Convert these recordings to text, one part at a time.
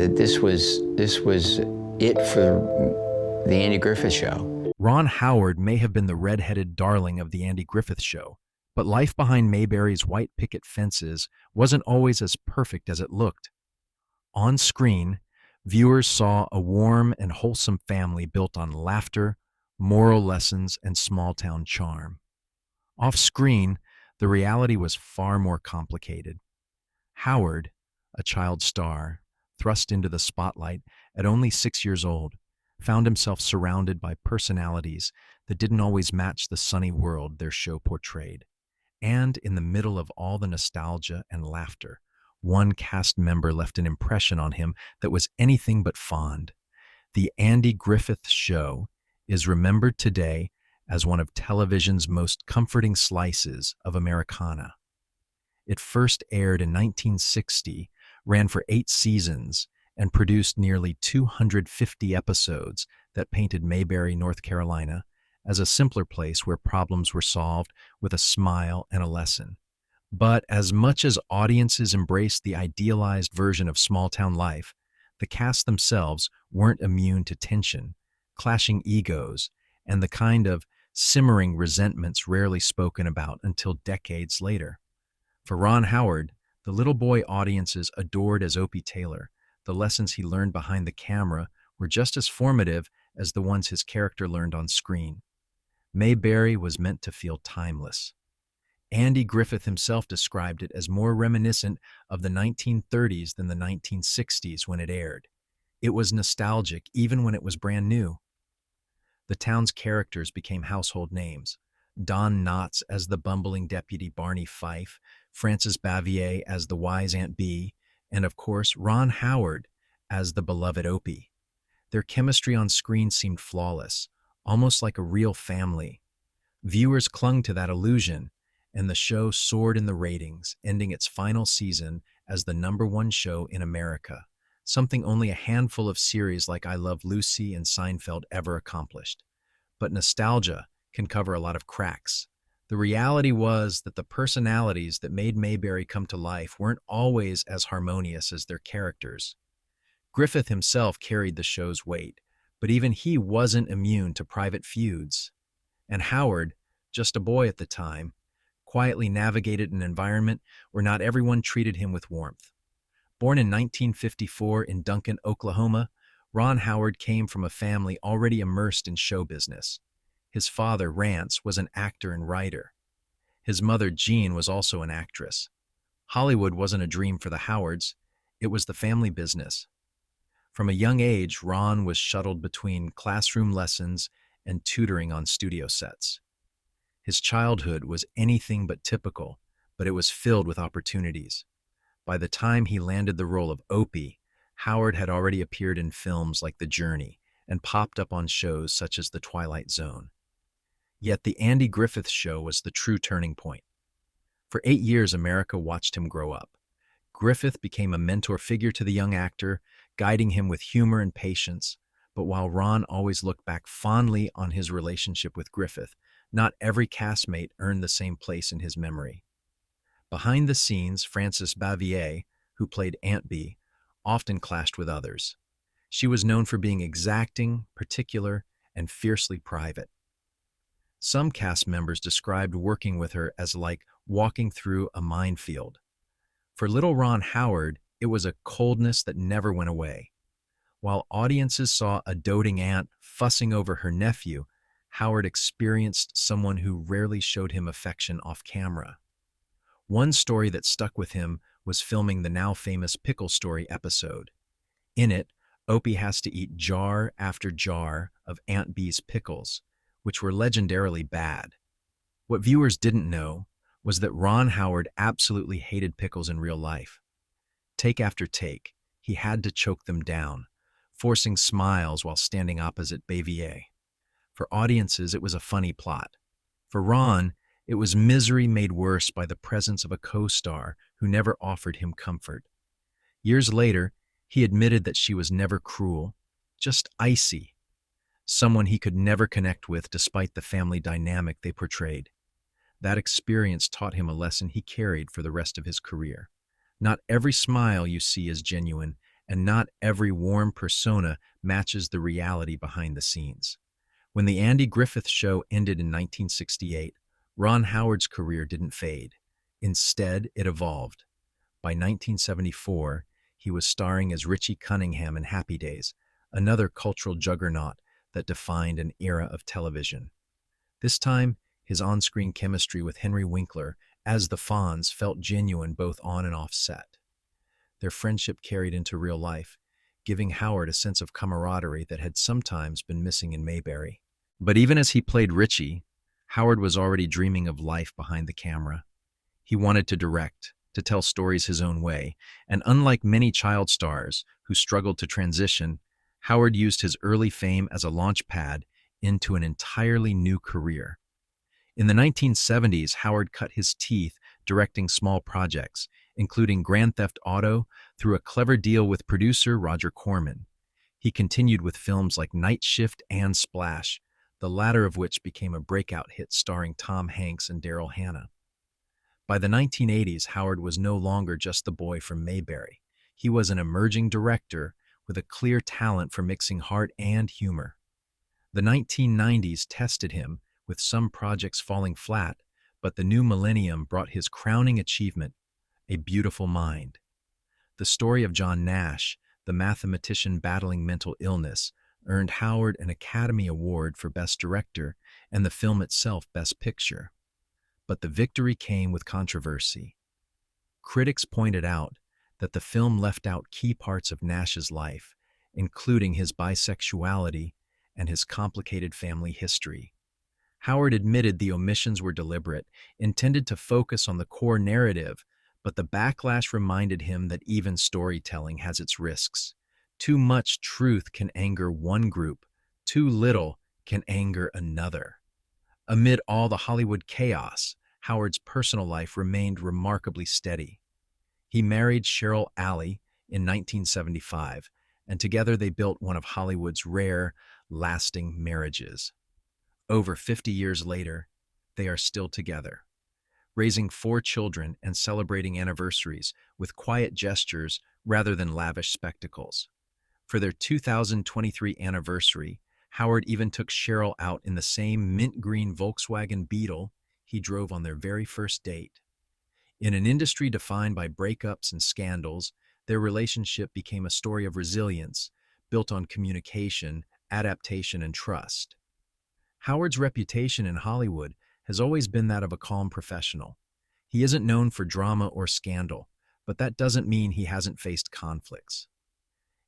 This was it for the Andy Griffith Show. Ron Howard may have been the red-headed darling of the Andy Griffith Show, but life behind Mayberry's white picket fences wasn't always as perfect as it looked. On screen, viewers saw a warm and wholesome family built on laughter, moral lessons, and small-town charm. Off screen, the reality was far more complicated. Howard, a child star, thrust into the spotlight at only 6 years old, found himself surrounded by personalities that didn't always match the sunny world their show portrayed. And in the middle of all the nostalgia and laughter, one cast member left an impression on him that was anything but fond. The Andy Griffith Show is remembered today as one of television's most comforting slices of Americana. It first aired in 1960, ran for 8 seasons, and produced nearly 250 episodes that painted Mayberry, North Carolina, as a simpler place where problems were solved with a smile and a lesson. But as much as audiences embraced the idealized version of small-town life, the cast themselves weren't immune to tension, clashing egos, and the kind of simmering resentments rarely spoken about until decades later. For Ron Howard, the little boy audiences adored as Opie Taylor, the lessons he learned behind the camera were just as formative as the ones his character learned on screen. Mayberry was meant to feel timeless. Andy Griffith himself described it as more reminiscent of the 1930s than the 1960s when it aired. It was nostalgic even when it was brand new. The town's characters became household names. Don Knotts as the bumbling deputy Barney Fife, Frances Bavier as the wise Aunt Bee, and of course Ron Howard as the beloved Opie. Their chemistry on screen seemed flawless, almost like a real family. Viewers clung to that illusion, and the show soared in the ratings, ending its final season as the #1 show in America, something only a handful of series like I Love Lucy and Seinfeld ever accomplished. But nostalgia can cover a lot of cracks. The reality was that the personalities that made Mayberry come to life weren't always as harmonious as their characters. Griffith himself carried the show's weight, but even he wasn't immune to private feuds. And Howard, just a boy at the time, quietly navigated an environment where not everyone treated him with warmth. Born in 1954 in Duncan, Oklahoma, Ron Howard came from a family already immersed in show business. His father, Rance, was an actor and writer. His mother, Jean, was also an actress. Hollywood wasn't a dream for the Howards, it was the family business. From a young age, Ron was shuttled between classroom lessons and tutoring on studio sets. His childhood was anything but typical, but it was filled with opportunities. By the time he landed the role of Opie, Howard had already appeared in films like The Journey and popped up on shows such as The Twilight Zone. Yet the Andy Griffith Show was the true turning point. For 8 years, America watched him grow up. Griffith became a mentor figure to the young actor, guiding him with humor and patience. But while Ron always looked back fondly on his relationship with Griffith, not every castmate earned the same place in his memory. Behind the scenes, Frances Bavier, who played Aunt Bee, often clashed with others. She was known for being exacting, particular, and fiercely private. Some cast members described working with her as like walking through a minefield. For little Ron Howard, it was a coldness that never went away. While audiences saw a doting aunt fussing over her nephew, Howard experienced someone who rarely showed him affection off camera. One story that stuck with him was filming the now famous Pickle Story episode. In it, Opie has to eat jar after jar of Aunt Bee's pickles, which were legendarily bad. What viewers didn't know was that Ron Howard absolutely hated pickles in real life. Take after take, he had to choke them down, forcing smiles while standing opposite Bavier. For audiences, it was a funny plot. For Ron, it was misery made worse by the presence of a co-star who never offered him comfort. Years later, he admitted that she was never cruel, just icy, someone he could never connect with despite the family dynamic they portrayed. That experience taught him a lesson he carried for the rest of his career. Not every smile you see is genuine, and not every warm persona matches the reality behind the scenes. When the Andy Griffith Show ended in 1968, Ron Howard's career didn't fade. Instead, it evolved. By 1974, he was starring as Richie Cunningham in Happy Days, another cultural juggernaut that defined an era of television. This time, his on-screen chemistry with Henry Winkler as the Fonz felt genuine both on and off set. Their friendship carried into real life, giving Howard a sense of camaraderie that had sometimes been missing in Mayberry. But even as he played Richie, Howard was already dreaming of life behind the camera. He wanted to direct, to tell stories his own way, and unlike many child stars who struggled to transition, Howard used his early fame as a launch pad into an entirely new career. In the 1970s, Howard cut his teeth directing small projects, including Grand Theft Auto, through a clever deal with producer Roger Corman. He continued with films like Night Shift and Splash, the latter of which became a breakout hit starring Tom Hanks and Daryl Hannah. By the 1980s, Howard was no longer just the boy from Mayberry. He was an emerging director with a clear talent for mixing heart and humor. The 1990s tested him, with some projects falling flat, but the new millennium brought his crowning achievement, A Beautiful Mind. The story of John Nash, the mathematician battling mental illness, earned Howard an Academy Award for Best Director and the film itself Best Picture. But the victory came with controversy. Critics pointed out that the film left out key parts of Nash's life, including his bisexuality and his complicated family history. Howard admitted the omissions were deliberate, intended to focus on the core narrative, but the backlash reminded him that even storytelling has its risks. Too much truth can anger one group, too little can anger another. Amid all the Hollywood chaos, Howard's personal life remained remarkably steady. He married Cheryl Howard in 1975, and together they built one of Hollywood's rare, lasting marriages. Over 50 years later, they are still together, raising 4 children and celebrating anniversaries with quiet gestures rather than lavish spectacles. For their 2023 anniversary, Howard even took Cheryl out in the same mint green Volkswagen Beetle he drove on their very first date. In an industry defined by breakups and scandals, their relationship became a story of resilience, built on communication, adaptation, and trust. Howard's reputation in Hollywood has always been that of a calm professional. He isn't known for drama or scandal, but that doesn't mean he hasn't faced conflicts.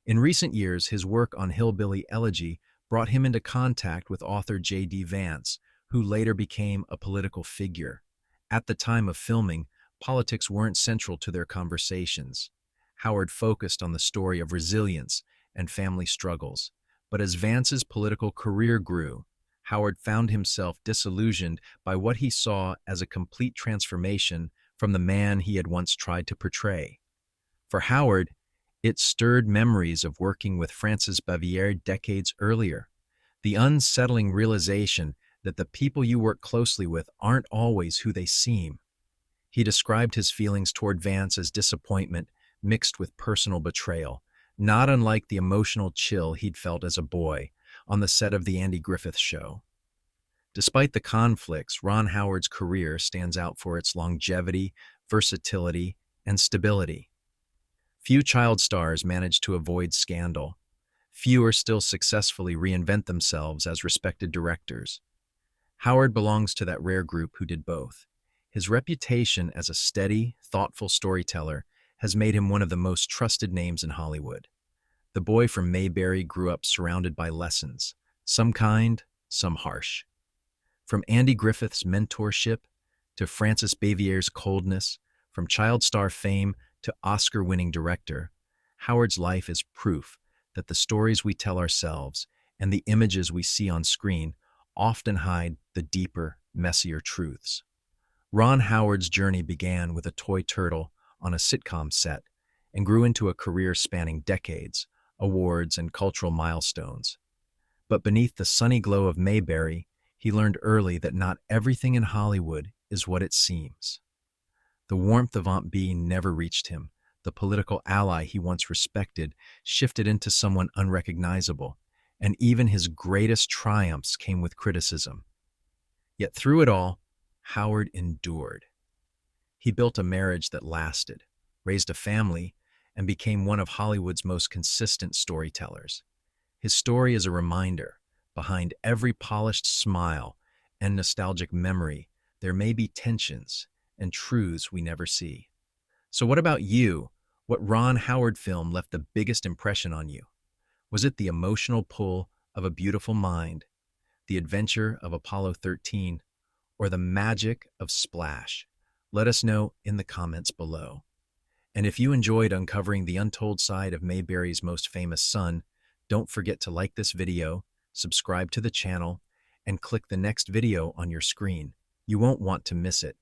In recent years, his work on Hillbilly Elegy brought him into contact with author J.D. Vance, who later became a political figure. At the time of filming, politics weren't central to their conversations. Howard focused on the story of resilience and family struggles. But as Vance's political career grew, Howard found himself disillusioned by what he saw as a complete transformation from the man he had once tried to portray. For Howard, it stirred memories of working with Frances Bavier decades earlier, the unsettling realization that the people you work closely with aren't always who they seem. He described his feelings toward Vance as disappointment mixed with personal betrayal, not unlike the emotional chill he'd felt as a boy on the set of The Andy Griffith Show. Despite the conflicts, Ron Howard's career stands out for its longevity, versatility, and stability. Few child stars manage to avoid scandal. Fewer still successfully reinvent themselves as respected directors. Howard belongs to that rare group who did both. His reputation as a steady, thoughtful storyteller has made him one of the most trusted names in Hollywood. The boy from Mayberry grew up surrounded by lessons, some kind, some harsh. From Andy Griffith's mentorship to Frances Bavier's coldness, from child star fame to Oscar-winning director, Howard's life is proof that the stories we tell ourselves and the images we see on screen often hide the deeper, messier truths. Ron Howard's journey began with a toy turtle on a sitcom set and grew into a career spanning decades, awards, and cultural milestones. But beneath the sunny glow of Mayberry, he learned early that not everything in Hollywood is what it seems. The warmth of Aunt Bee never reached him, The political ally he once respected shifted into someone unrecognizable, and even his greatest triumphs came with criticism. Yet through it all, Howard endured. He built a marriage that lasted, raised a family, and became one of Hollywood's most consistent storytellers. His story is a reminder: behind every polished smile and nostalgic memory, there may be tensions and truths we never see. So what about you? What Ron Howard film left the biggest impression on you? Was it the emotional pull of A Beautiful Mind, the adventure of Apollo 13, or the magic of Splash? Let us know in the comments below. And if you enjoyed uncovering the untold side of Mayberry's most famous son, don't forget to like this video, subscribe to the channel, and click the next video on your screen. You won't want to miss it.